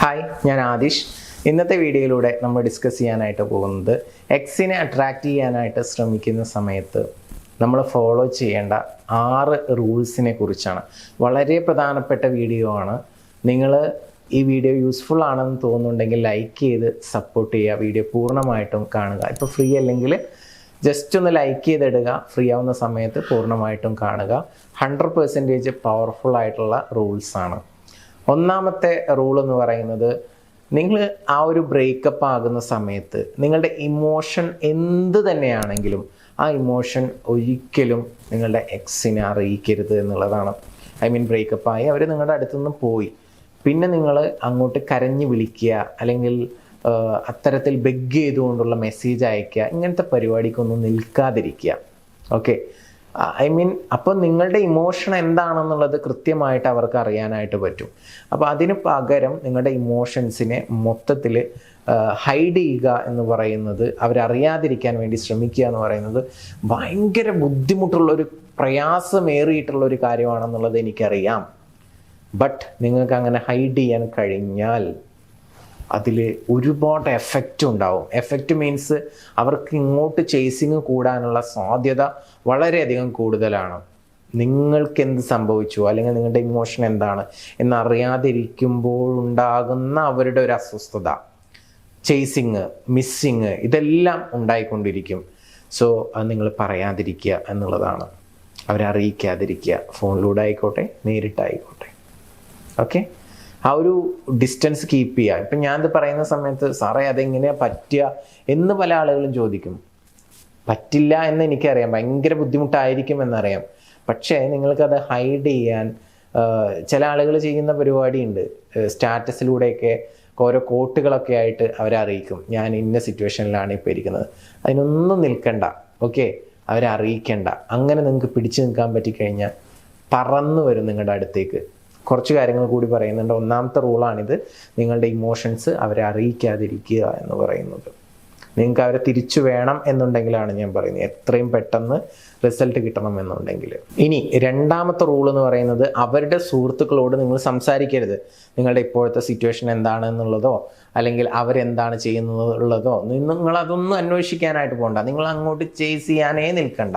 Hi, ഞാൻ ആദിഷ്. ഇന്നത്തെ വീഡിയോയിലൂടെ നമ്മൾ ഡിസ്കസ് ചെയ്യാനായിട്ട് പോകുന്നത് എക്സിനെ അട്രാക്റ്റ് ചെയ്യാനായിട്ട് ശ്രമിക്കുന്ന സമയത്ത് നമ്മൾ ഫോളോ ചെയ്യേണ്ട 6 റൂൾസിനെ കുറിച്ചാണ്. വളരെ പ്രധാനപ്പെട്ട വീഡിയോ ആണ്. നിങ്ങൾ ഈ വീഡിയോ യൂസ്ഫുൾ ആണെന്ന് തോന്നുന്നുണ്ടെങ്കിൽ ലൈക്ക് ചെയ്ത് സപ്പോർട്ട് ചെയ്യുക. വീഡിയോ പൂർണ്ണമായിട്ടും കാണുക. ഇപ്പോൾ ഫ്രീ അല്ലെങ്കിൽ ജസ്റ്റ് ഒന്ന് ലൈക്ക് ചെയ്തിടുക. ഫ്രീ ആവുന്ന സമയത്ത് പൂർണ്ണമായിട്ടും കാണുക. 100% പവർഫുൾ ആയിട്ടുള്ള റൂൾസാണ്. ഒന്നാമത്തെ റൂൾ എന്ന് പറയുന്നത്, നിങ്ങൾ ആ ഒരു ബ്രേക്കപ്പ് ആകുന്ന സമയത്ത് നിങ്ങളുടെ ഇമോഷൻ എന്ത് തന്നെയാണെങ്കിലും ആ ഇമോഷൻ ഒരിക്കലും നിങ്ങളുടെ എക്സിനെ അറിയിക്കരുത് എന്നുള്ളതാണ്. ബ്രേക്കപ്പ് ആയി അവർ നിങ്ങളുടെ അടുത്തുനിന്ന് പോയി, പിന്നെ നിങ്ങൾ അങ്ങോട്ട് കരഞ്ഞു വിളിക്കുക അല്ലെങ്കിൽ അത്തരത്തിൽ ബെഗ് ചെയ്തുകൊണ്ടുള്ള മെസ്സേജ് അയക്കുക, ഇങ്ങനത്തെ പരിപാടിക്കൊന്നും നിൽക്കാതിരിക്കുക. ഓക്കെ, അപ്പോൾ നിങ്ങളുടെ ഇമോഷൻ എന്താണെന്നുള്ളത് കൃത്യമായിട്ട് അവർക്ക് അറിയാനായിട്ട് പറ്റും. അപ്പോൾ അതിന് പകരം നിങ്ങളുടെ ഇമോഷൻസിനെ മൊത്തത്തിൽ ഹൈഡ് ചെയ്യുക എന്ന് പറയുന്നത്, അവരറിയാതിരിക്കാൻ വേണ്ടി ശ്രമിക്കുക എന്ന് പറയുന്നത് ഭയങ്കര ബുദ്ധിമുട്ടുള്ളൊരു പ്രയാസമേറിയിട്ടുള്ളൊരു കാര്യമാണെന്നുള്ളത് എനിക്കറിയാം. ബട്ട് നിങ്ങൾക്ക് അങ്ങനെ ഹൈഡ് ചെയ്യാൻ കഴിഞ്ഞാൽ അതിൽ ഒരുപാട് എഫക്റ്റ് ഉണ്ടാവും. എഫക്റ്റ് മീൻസ് അവർക്ക് ഇങ്ങോട്ട് ചേസിങ് കൂടാനുള്ള സാധ്യത വളരെയധികം കൂടുതലാണ്. നിങ്ങൾക്ക് എന്ത് സംഭവിച്ചു അല്ലെങ്കിൽ നിങ്ങളുടെ ഇമോഷൻ എന്താണ് എന്നറിയാതിരിക്കുമ്പോഴുണ്ടാകുന്ന അവരുടെ ഒരു അസ്വസ്ഥത, ചേസിങ്, മിസ്സിങ്, ഇതെല്ലാം ഉണ്ടായിക്കൊണ്ടിരിക്കും. സോ അത് നിങ്ങൾ പറയാതിരിക്കുക എന്നുള്ളതാണ്. അവരറിയിക്കാതിരിക്കുക. ഫോണിലൂടെ ആയിക്കോട്ടെ, നേരിട്ടായിക്കോട്ടെ. ഓക്കെ, ആ ഒരു ഡിസ്റ്റൻസ് കീപ്പ് ചെയ്യുക. ഇപ്പം ഞാനിത് പറയുന്ന സമയത്ത് സാറേ അതെങ്ങനെയാണ് പറ്റുക എന്ന് പല ആളുകളും ചോദിക്കും. പറ്റില്ല എന്ന് എനിക്കറിയാം, ഭയങ്കര ബുദ്ധിമുട്ടായിരിക്കും എന്നറിയാം. പക്ഷേ നിങ്ങൾക്കത് ഹൈഡ് ചെയ്യാൻ ചില ആളുകൾ ചെയ്യുന്ന പരിപാടിയുണ്ട്. സ്റ്റാറ്റസിലൂടെയൊക്കെ ഓരോ കോട്ടുകളൊക്കെ ആയിട്ട് അവരെ അറിയിക്കും, ഞാൻ ഇന്ന സിറ്റുവേഷനിലാണ് ഇപ്പോൾ ഇരിക്കുന്നത്. അതിനൊന്നും നിൽക്കണ്ട. ഓക്കെ, അവരെ അറിയിക്കണ്ട. അങ്ങനെ നിങ്ങൾക്ക് പിടിച്ചു നിൽക്കാൻ പറ്റിക്കഴിഞ്ഞാൽ പറന്നു വരും നിങ്ങളുടെ അടുത്തേക്ക്. കുറച്ച് കാര്യങ്ങൾ കൂടി പറയുന്നുണ്ട്. ഒന്നാമത്തെ റൂളാണിത്, നിങ്ങളുടെ ഇമോഷൻസ് അവരെ അറിയിക്കാതിരിക്കുക എന്ന് പറയുന്നത്. നിങ്ങൾക്ക് അവരെ തിരിച്ചു വേണം എന്നുണ്ടെങ്കിലാണ് ഞാൻ പറയുന്നത്, എത്രയും പെട്ടെന്ന് റിസൾട്ട് കിട്ടണം എന്നുണ്ടെങ്കിൽ. ഇനി രണ്ടാമത്തെ റൂൾ എന്ന് പറയുന്നത്, അവരുടെ സുഹൃത്തുക്കളോട് നിങ്ങൾ സംസാരിക്കരുത്. നിങ്ങളുടെ ഇപ്പോഴത്തെ സിറ്റുവേഷൻ എന്താണെന്നുള്ളതോ അല്ലെങ്കിൽ അവരെന്താണ് ചെയ്യുന്നതുള്ളതോ നിങ്ങളതൊന്നും അന്വേഷിക്കാനായിട്ട് പോകണ്ട. നിങ്ങൾ അങ്ങോട്ട് ചേസ് ചെയ്യാനേ നിൽക്കണ്ട.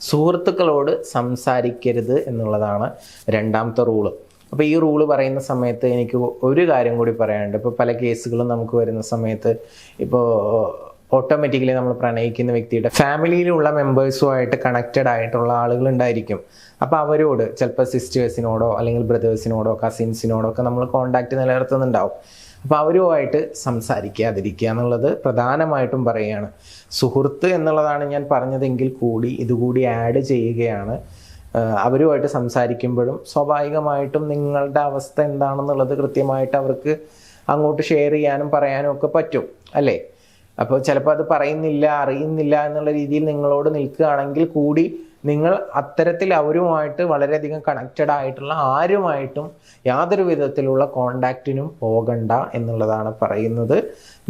സുഹൃത്തുക്കളോട് സംസാരിക്കരുത് എന്നുള്ളതാണ് രണ്ടാമത്തെ റൂള്. അപ്പോൾ ഈ റൂള് പറയുന്ന സമയത്ത് എനിക്ക് ഒരു കാര്യം കൂടി പറയാനുണ്ട്. ഇപ്പോൾ പല കേസുകളും നമുക്ക് വരുന്ന സമയത്ത് ഇപ്പോൾ ഓട്ടോമാറ്റിക്കലി നമ്മൾ പ്രണയിക്കുന്ന വ്യക്തിയുടെ ഫാമിലിയിലുള്ള മെമ്പേഴ്സുമായിട്ട് കണക്റ്റഡ് ആയിട്ടുള്ള ആളുകൾ ഉണ്ടായിരിക്കും. അപ്പോൾ അവരോട് ചിലപ്പോൾ സിസ്റ്റേഴ്സിനോടോ അല്ലെങ്കിൽ ബ്രദേഴ്സിനോടോ കസിൻസിനോടോ ഒക്കെ നമ്മൾ കോണ്ടാക്റ്റ് നിലനിർത്തുന്നുണ്ടാവും. അപ്പോൾ അവരുമായിട്ട് സംസാരിക്കാതിരിക്കുക എന്നുള്ളത് പ്രധാനമായിട്ടും പറയുകയാണ്. സുഹൃത്ത് എന്നുള്ളതാണ് ഞാൻ പറഞ്ഞതെങ്കിൽ കൂടി ഇതുകൂടി ആഡ് ചെയ്യുകയാണ്. അവരുമായിട്ട് സംസാരിക്കുമ്പോഴും സ്വാഭാവികമായിട്ടും നിങ്ങളുടെ അവസ്ഥ എന്താണെന്നുള്ളത് കൃത്യമായിട്ട് അവർക്ക് അങ്ങോട്ട് ഷെയർ ചെയ്യാനും പറയാനും ഒക്കെ പറ്റും, അല്ലേ? അപ്പോൾ ചിലപ്പോൾ അത് പറയുന്നില്ല, അറിയുന്നില്ല എന്നുള്ള രീതിയിൽ നിങ്ങളോട് നിൽക്കുകയാണെങ്കിൽ കൂടി നിങ്ങൾ അത്തരത്തിൽ അവരുമായിട്ട് വളരെയധികം കണക്റ്റഡ് ആയിട്ടുള്ള ആരുമായിട്ടും യാതൊരു വിധത്തിലുള്ള കോണ്ടാക്റ്റിനും പോകണ്ട എന്നുള്ളതാണ് പറയുന്നത്.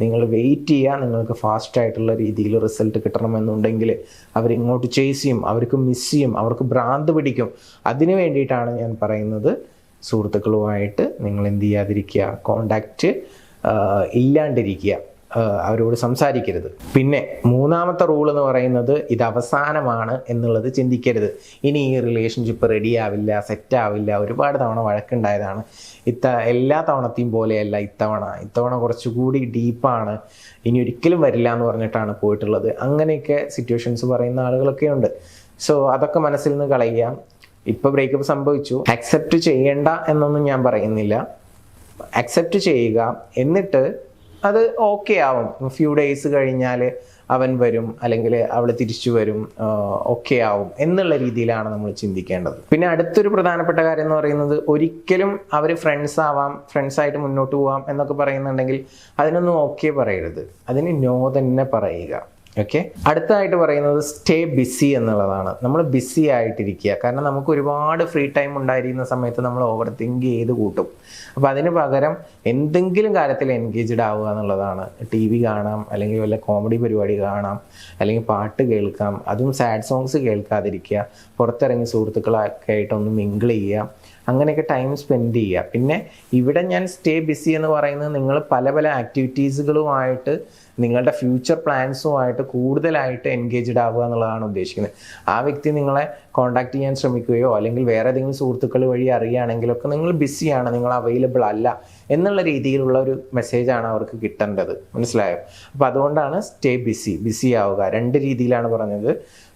നിങ്ങൾ വെയിറ്റ് ചെയ്യുക. നിങ്ങൾക്ക് ഫാസ്റ്റായിട്ടുള്ള രീതിയിൽ റിസൾട്ട് കിട്ടണമെന്നുണ്ടെങ്കിൽ അവരിങ്ങോട്ട് ചേസ് ചെയ്യും, അവർക്ക് മിസ് ചെയ്യും, അവർക്ക് ഭ്രാന്ത് പിടിക്കും. അതിനു വേണ്ടിയിട്ടാണ് ഞാൻ പറയുന്നത്, സുഹൃത്തുക്കളുമായിട്ട് നിങ്ങൾ എന്ത് ചെയ്യാതിരിക്കുക, കോണ്ടാക്റ്റ് ഇല്ലാണ്ടിരിക്കുക, അവരോട് സംസാരിക്കരുത്. പിന്നെ മൂന്നാമത്തെ റൂൾ എന്ന് പറയുന്നത്, ഇത് അവസാനമാണ് എന്നുള്ളത് ചിന്തിക്കരുത്. ഇനി ഈ റിലേഷൻഷിപ്പ് റെഡിയാവില്ല, സെറ്റാവില്ല, ഒരുപാട് തവണ വഴക്കുണ്ടായതാണ്, എല്ലാ തവണത്തെയും പോലെയല്ല ഇത്തവണ കുറച്ചുകൂടി ഡീപ്പാണ്, ഇനി ഒരിക്കലും വരില്ല എന്ന് പറഞ്ഞിട്ടാണ് പോയിട്ടുള്ളത്. അങ്ങനെയൊക്കെ സിറ്റുവേഷൻസ് പറയുന്ന ആളുകളൊക്കെ ഉണ്ട്. സോ അതൊക്കെ മനസ്സിൽ നിന്ന് കളയുക. ഇപ്പോൾ ബ്രേക്കപ്പ് സംഭവിച്ചു, അക്സെപ്റ്റ് ചെയ്യേണ്ട എന്നൊന്നും ഞാൻ പറയുന്നില്ല. അക്സെപ്റ്റ് ചെയ്യുക, എന്നിട്ട് അത് ഓക്കെ ആവും. ഫ്യൂ ഡേയ്സ് കഴിഞ്ഞാൽ അവൻ വരും അല്ലെങ്കിൽ അവൾ തിരിച്ചു വരും, ഓക്കെ ആവും എന്നുള്ള രീതിയിലാണ് നമ്മൾ ചിന്തിക്കേണ്ടത്. പിന്നെ അടുത്തൊരു പ്രധാനപ്പെട്ട കാര്യം എന്ന് പറയുന്നത്, ഒരിക്കലും അവർ ഫ്രണ്ട്സായിട്ട് മുന്നോട്ട് പോവാം എന്നൊക്കെ പറയുന്നുണ്ടെങ്കിൽ അതിനൊന്നും ഓക്കെ പറയരുത്, അതിന് നോ തന്നെ പറയുക. ഓക്കെ, അടുത്തതായിട്ട് പറയുന്നത് സ്റ്റേ ബിസി എന്നുള്ളതാണ്. നമ്മൾ ബിസി ആയിട്ടിരിക്കുക. കാരണം നമുക്ക് ഒരുപാട് ഫ്രീ ടൈം ഉണ്ടായിരിക്കുന്ന സമയത്ത് നമ്മൾ ഓവർ തിങ്ക് ചെയ്ത് കൂട്ടും. അപ്പോൾ അതിന് പകരം എന്തെങ്കിലും കാര്യത്തിൽ എൻഗേജ്ഡ് ആവുക എന്നുള്ളതാണ്. TV കാണാം, അല്ലെങ്കിൽ വല്ല കോമഡി പരിപാടി കാണാം, അല്ലെങ്കിൽ പാട്ട് കേൾക്കാം. അതും സാഡ് സോങ്സ് കേൾക്കാതിരിക്കുക. പുറത്തിറങ്ങി സുഹൃത്തുക്കളൊക്കെ ആയിട്ടൊന്ന് മിങ്കിൾ ചെയ്യുക. അങ്ങനെയൊക്കെ ടൈം സ്പെൻഡ് ചെയ്യുക. പിന്നെ ഇവിടെ ഞാൻ സ്റ്റേ ബിസി എന്ന് പറയുന്നത് നിങ്ങൾ പല പല ആക്ടിവിറ്റീസുകളുമായിട്ട് നിങ്ങളുടെ ഫ്യൂച്ചർ പ്ലാൻസുമായിട്ട് കൂടുതലായിട്ട് എൻഗേജ്ഡ് ആവുക എന്നുള്ളതാണ് ഉദ്ദേശിക്കുന്നത്. ആ വ്യക്തി നിങ്ങളെ കോൺടാക്ട് ചെയ്യാൻ ശ്രമിക്കുകയോ അല്ലെങ്കിൽ വേറെ ഏതെങ്കിലും സുഹൃത്തുക്കൾ വഴി അറിയുകയാണെങ്കിലൊക്കെ നിങ്ങൾ ബിസിയാണ്, നിങ്ങൾ അവൈലബിൾ അല്ല എന്നുള്ള രീതിയിലുള്ള ഒരു മെസ്സേജാണ് അവർക്ക് കിട്ടേണ്ടത്. മനസ്സിലായോ? അപ്പോൾ അതുകൊണ്ടാണ് സ്റ്റേ ബിസി ആവുക. 2 രീതിയിലാണ് പറഞ്ഞത്.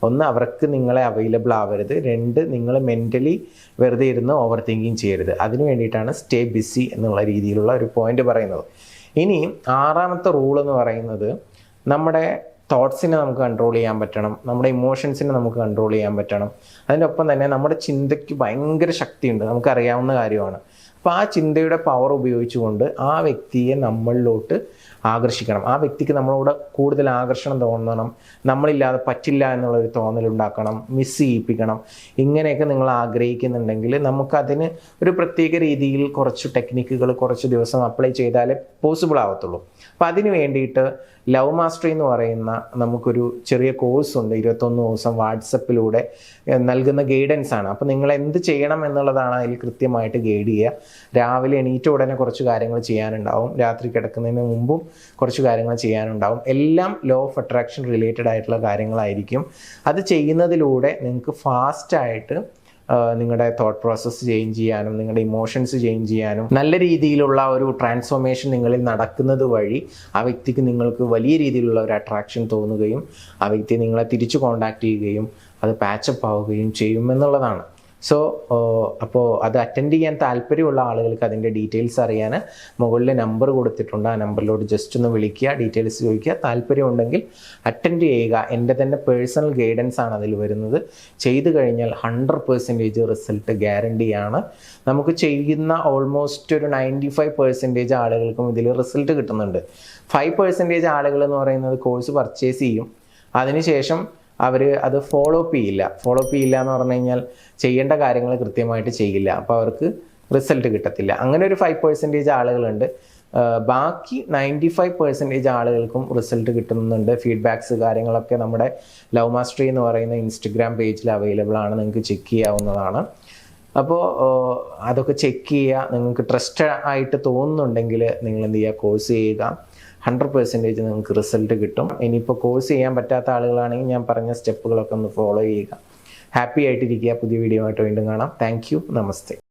ഒന്ന്, അവർക്ക് നിങ്ങളെ അവൈലബിൾ ആവരുത്. 2, നിങ്ങൾ മെൻ്റലി വെറുതെ ഇരുന്ന് ഓവർ തിങ്കിങ് ചെയ്യരുത്. അതിന് വേണ്ടിയിട്ടാണ് സ്റ്റേ ബിസി എന്നുള്ള രീതിയിലുള്ള ഒരു പോയിന്റ് പറയുന്നത്. ഇനി 6ാമത്തെ റൂൾ എന്ന് പറയുന്നത്, നമ്മുടെ തോട്ട്സിനെ നമുക്ക് കൺട്രോൾ ചെയ്യാൻ പറ്റണം, നമ്മുടെ ഇമോഷൻസിനെ നമുക്ക് കൺട്രോൾ ചെയ്യാൻ പറ്റണം. അതിൻ്റെ ഒപ്പം തന്നെ നമ്മുടെ ചിന്തയ്ക്ക് ഭയങ്കര ശക്തിയുണ്ട്, നമുക്കറിയാവുന്ന കാര്യമാണ്. അപ്പോൾ ആ ചിന്തയുടെ പവർ ഉപയോഗിച്ചുകൊണ്ട് ആ വ്യക്തിയെ നമ്മളിലോട്ട് ആകർഷിക്കണം. ആ വ്യക്തിക്ക് നമ്മളോട് കൂടുതൽ ആകർഷണം തോന്നണം, നമ്മളില്ലാതെ പറ്റില്ല എന്നുള്ളൊരു തോന്നലുണ്ടാക്കണം, മിസ് ചെയ്യിപ്പിക്കണം. ഇങ്ങനെയൊക്കെ നിങ്ങൾ ആഗ്രഹിക്കുന്നുണ്ടെങ്കിൽ നമുക്കതിന് ഒരു പ്രത്യേക രീതിയിൽ കുറച്ച് ടെക്നിക്കുകൾ കുറച്ച് ദിവസം അപ്ലൈ ചെയ്താലേ പോസിബിൾ ആവത്തുള്ളൂ. അപ്പോൾ അതിന് വേണ്ടിയിട്ട് ലവ് മാസ്റ്ററി എന്ന് പറയുന്ന നമുക്കൊരു ചെറിയ കോഴ്സ് ഉണ്ട്. 21 ദിവസം വാട്സപ്പിലൂടെ നൽകുന്ന ഗൈഡൻസ് ആണ്. അപ്പോൾ നിങ്ങൾ എന്ത് ചെയ്യണം എന്നുള്ളതാണ് അതിൽ കൃത്യമായിട്ട് ഗൈഡ് ചെയ്യുക. രാവിലെ എണീറ്റ ഉടനെ കുറച്ച് കാര്യങ്ങൾ ചെയ്യാനുണ്ടാവും, രാത്രി കിടക്കുന്നതിന് മുമ്പും കുറച്ച് കാര്യങ്ങൾ ചെയ്യാനുണ്ടാവും. എല്ലാം ലോ ഓഫ് അട്രാക്ഷൻ റിലേറ്റഡ് ആയിട്ടുള്ള കാര്യങ്ങളായിരിക്കും. അത് ചെയ്യുന്നതിലൂടെ നിങ്ങൾക്ക് ഫാസ്റ്റായിട്ട് നിങ്ങളുടെ തോട്ട് പ്രോസസ്സ് ചേഞ്ച് ചെയ്യാനും നിങ്ങളുടെ ഇമോഷൻസ് ചേഞ്ച് ചെയ്യാനും നല്ല രീതിയിലുള്ള ഒരു ട്രാൻസ്ഫോർമേഷൻ നിങ്ങളിൽ നടക്കുന്നത് വഴി ആ വ്യക്തിക്ക് നിങ്ങൾക്ക് വലിയ രീതിയിലുള്ള ഒരു അട്രാക്ഷൻ തോന്നുകയും ആ വ്യക്തി നിങ്ങളെ തിരിച്ചു കോൺടാക്ട് ചെയ്യുകയും അത് പാച്ചപ്പ് ആവുകയും ചെയ്യുമെന്നുള്ളതാണ്. സോ അപ്പോൾ അത് അറ്റൻഡ് ചെയ്യാൻ താല്പര്യമുള്ള ആളുകൾക്ക് അതിൻ്റെ ഡീറ്റെയിൽസ് അറിയാൻ മുകളിൽ നമ്പർ കൊടുത്തിട്ടുണ്ട്. ആ നമ്പറിലോട്ട് ജസ്റ്റ് ഒന്ന് വിളിക്കുക, ഡീറ്റെയിൽസ് ചോദിക്കുക. താല്പര്യമുണ്ടെങ്കിൽ അറ്റൻഡ് ചെയ്യുക. എൻ്റെ തന്നെ പേഴ്സണൽ ഗൈഡൻസ് ആണ് അതിൽ വരുന്നത്. ചെയ്തു കഴിഞ്ഞാൽ 100% റിസൾട്ട് ഗ്യാരണ്ടിയാണ്. നമുക്ക് ചെയ്യുന്ന ഓൾമോസ്റ്റ് ഒരു 95% ആളുകൾക്കും ഇതിൽ റിസൾട്ട് കിട്ടുന്നുണ്ട്. 5% ആളുകൾ എന്ന് പറയുന്നത് കോഴ്സ് പർച്ചേസ് ചെയ്യും, അതിനുശേഷം അവർ അത് ഫോളോ അപ്പ് ചെയ്യില്ല എന്ന് പറഞ്ഞു കഴിഞ്ഞാൽ ചെയ്യേണ്ട കാര്യങ്ങൾ കൃത്യമായിട്ട് ചെയ്യില്ല. അപ്പോൾ അവർക്ക് റിസൾട്ട് കിട്ടത്തില്ല. അങ്ങനെ ഒരു 5% ആളുകളുണ്ട്. ബാക്കി 95% ആളുകൾക്കും റിസൾട്ട് കിട്ടുന്നുണ്ട്. ഫീഡ്ബാക്സ് കാര്യങ്ങളൊക്കെ നമ്മുടെ ലവ് മാസ്റ്ററി എന്ന് പറയുന്ന ഇൻസ്റ്റഗ്രാം പേജിൽ അവൈലബിൾ ആണ്, നിങ്ങൾക്ക് ചെക്ക് ചെയ്യാവുന്നതാണ്. അപ്പോൾ അതൊക്കെ ചെക്ക് ചെയ്യുക. നിങ്ങൾക്ക് ട്രസ്റ്റ് ആയിട്ട് തോന്നുന്നുണ്ടെങ്കിൽ നിങ്ങൾ എന്ത് ചെയ്യുക, കോഴ്സ് ചെയ്യുക. 100% നിങ്ങൾക്ക് റിസൾട്ട് കിട്ടും. ഇനിയിപ്പോൾ കോഴ്സ് ചെയ്യാൻ പറ്റാത്ത ആളുകളാണെങ്കിൽ ഞാൻ പറഞ്ഞ സ്റ്റെപ്പുകളൊക്കെ ഒന്ന് ഫോളോ ചെയ്യുക. ഹാപ്പി ആയിട്ടിരിക്കുക. പുതിയ വീഡിയോ ആയിട്ട് വീണ്ടും കാണാം. Thank you. നമസ്തേ.